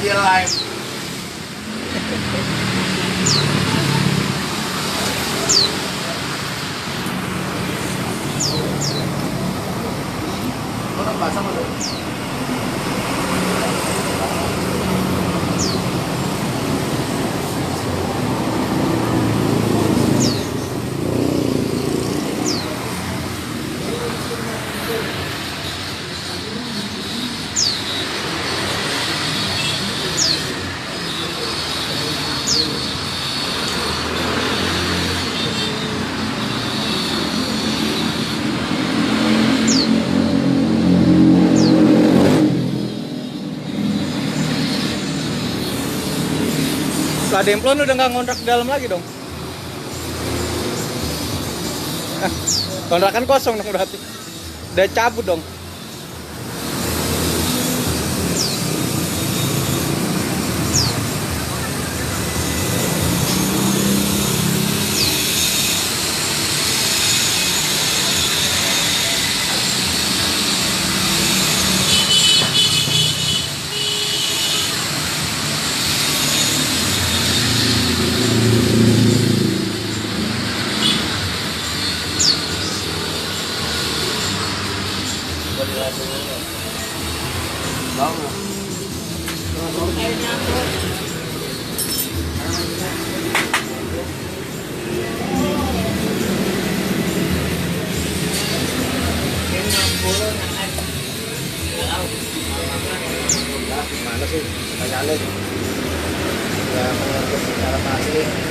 dia live. Orang bahasa mana? Setelah Demplon udah nggak ngontrak ke dalam lagi dong. Kontrakan kosong dong berarti. Udah cabut dong. Mana sih? Tanya lu. Ya, menurut secara pasti